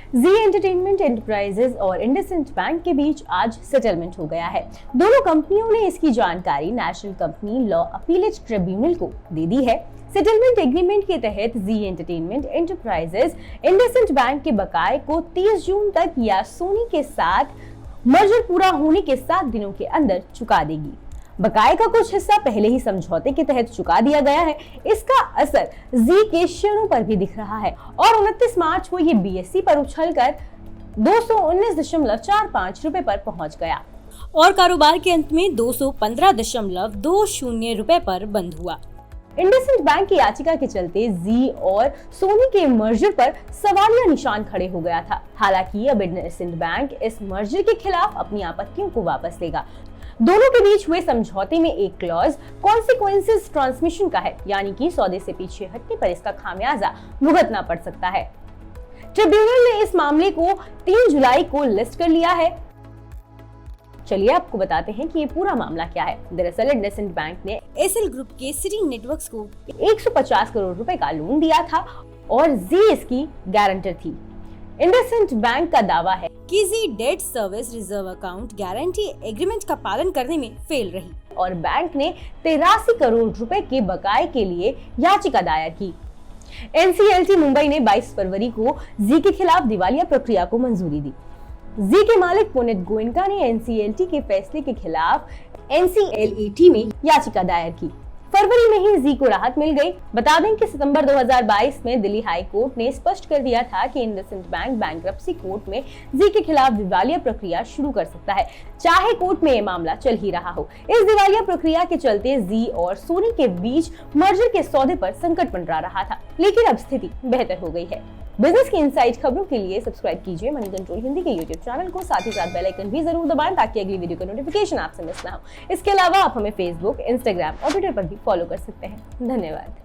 जी entertainment enterprises और IndusInd bank के बीच आज सेटलमेंट हो गया है। दोनों कंपनियों ने इसकी जानकारी national company law appellate tribunal को दे दी है। सेटलमेंट एग्रीमेंट के तहत जी एंटरटेनमेंट एंटरप्राइजेज इंडसइंड बैंक के बकाये को 30 जून तक या सोनी के साथ मर्जर पूरा होने के 7 दिनों के अंदर चुका देगी। बकाये का कुछ हिस्सा पहले ही समझौते के तहत चुका दिया गया है। इसका असर जी के शेयरों पर भी दिख रहा है और 29 मार्च को ये बीएसई पर उछलकर 219.45 रुपए पर पहुंच गया और कारोबार के अंत में 215.20 रुपए पर बंद हुआ। इंडसइंड बैंक की याचिका के चलते जी और सोनी के मर्जर पर सवालिया निशान खड़े हो गया था। हालांकि अब इंडसइंड बैंक इस मर्जर के खिलाफ अपनी आपत्तियों को वापस लेगा। दोनों के बीच हुए समझौते में एक क्लॉज कॉन्सिक्वेंसेस ट्रांसमिशन का है, यानी कि सौदे से पीछे हटने पर इसका खामियाजा भुगतना पड़ सकता है। ट्रिब्यूनल ने इस मामले को 3 जुलाई को लिस्ट कर लिया है। चलिए आपको बताते हैं कि ये पूरा मामला क्या है। दरअसल इंडसइंड बैंक ने एसएल ग्रुप के सिटी नेटवर्क्स को 150 करोड़ रुपए का लोन दिया था और जी इसकी गारंटर थी। इंडसइंड बैंक का दावा है कि जी debt service reserve account guarantee agreement का पालन करने में फेल रही और बैंक ने 83 करोड़ रुपए के बकाये के लिए याचिका दायर की। एनसीएलटी मुंबई ने 22 फरवरी को जी के खिलाफ दिवालिया प्रक्रिया को मंजूरी दी। जी के मालिक पुनीत गोयनका ने एनसीएलटी के फैसले के खिलाफ एनसीएलटी में याचिका दायर की। फरवरी में ही जी को राहत मिल गई। बता दें कि सितंबर 2022 में दिल्ली हाई कोर्ट ने स्पष्ट कर दिया था कि इंडसइंड बैंक बैंक्रप्सी कोर्ट में जी के खिलाफ दिवालिया प्रक्रिया शुरू कर सकता है, चाहे कोर्ट में ये मामला चल ही रहा हो। इस दिवालिया प्रक्रिया के चलते जी और सोनी के बीच मर्जर के सौदे पर संकट मंडरा रहा था, लेकिन अब स्थिति बेहतर हो गई है। बिजनेस की इनसाइड खबरों के लिए सब्सक्राइब कीजिए मनी कंट्रोल हिंदी के यूट्यूब चैनल को, साथ ही साथ बेल आइकन भी जरूर दबाएं ताकि अगली वीडियो का नोटिफिकेशन आपसे मिस ना हो। इसके अलावा आप हमें फेसबुक, इंस्टाग्राम और ट्विटर पर भी फॉलो कर सकते हैं। धन्यवाद।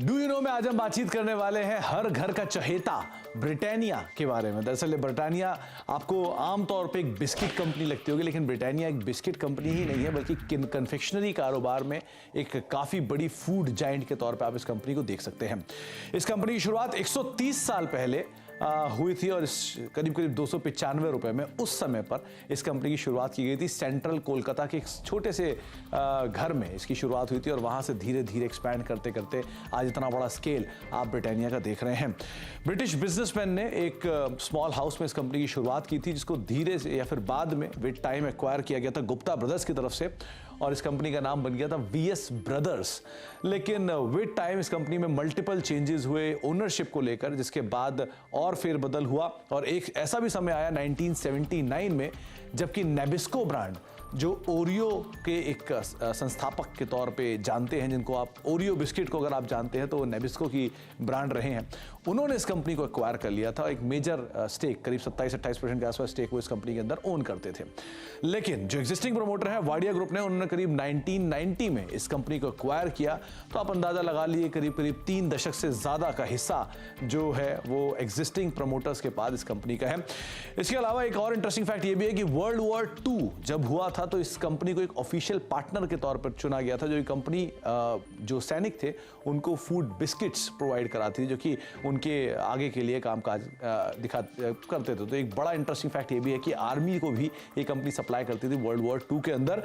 डू यू नो में आज हम बातचीत करने वाले हैं हर घर का चहेता ब्रिटानिया के बारे में। दरअसल ब्रिटानिया आपको आमतौर पे एक बिस्किट कंपनी लगती होगी, लेकिन ब्रिटानिया एक बिस्किट कंपनी ही नहीं है, बल्कि कन्फेक्शनरी कारोबार में एक काफ़ी बड़ी फूड जायंट के तौर पे आप इस कंपनी को देख सकते हैं। इस कंपनी की शुरुआत 130 साल पहले हुई थी और करीब 295 रुपए में उस समय पर इस कंपनी की शुरुआत की गई थी। सेंट्रल कोलकाता के एक छोटे से घर में इसकी शुरुआत हुई थी और वहाँ से धीरे धीरे एक्सपैंड करते करते आज इतना बड़ा स्केल आप ब्रिटानिया का देख रहे हैं। ब्रिटिश बिजनेसमैन ने एक स्मॉल हाउस में इस कंपनी की शुरुआत की थी, जिसको धीरे से या फिर बाद में विद टाइम एक्वायर किया गया था गुप्ता ब्रदर्स की तरफ से और इस कंपनी का नाम बन गया था वीएस ब्रदर्स। लेकिन विद टाइम इस कंपनी में मल्टीपल चेंजेस हुए ओनरशिप को लेकर, जिसके बाद और फेरबदल हुआ और एक ऐसा भी समय आया 1979 में जबकि नेबिस्को ब्रांड, जो ओरियो के एक संस्थापक के तौर पे जानते हैं, जिनको आप ओरियो बिस्किट को अगर आप जानते हैं तो वो नेबिस्को की ब्रांड रहे हैं, उन्होंने इस कंपनी को एक्वायर कर लिया था। एक मेजर स्टेक करीब 27-28% के आसपास स्टेक वो इस कंपनी के अंदर ओन करते थे। लेकिन जो एग्जिस्टिंग प्रमोटर है वाडिया ग्रुप ने, उन्होंने करीब 1990 में इस कंपनी को एक्वायर किया। तो आप अंदाजा लगा लिए करीब 3 दशक से ज्यादा का हिस्सा जो है वो एग्जिस्टिंग प्रमोटर्स के पास इस कंपनी का है। इसके अलावा एक और इंटरेस्टिंग फैक्ट ये भी है कि वर्ल्ड वॉर 2 जब हुआ था तो इस कंपनी को एक ऑफिशियल पार्टनर के तौर पर चुना गया था। जो कंपनी जो सैनिक थे उनको फूड बिस्किट्स प्रोवाइड कराती थी, जो कि उनके आगे के लिए कामकाज करते थे। तो एक बड़ा इंटरेस्टिंग फैक्ट ये भी है कि आर्मी को भी ये कंपनी सप्लाई करती थी वर्ल्ड वॉर 2 के अंदर।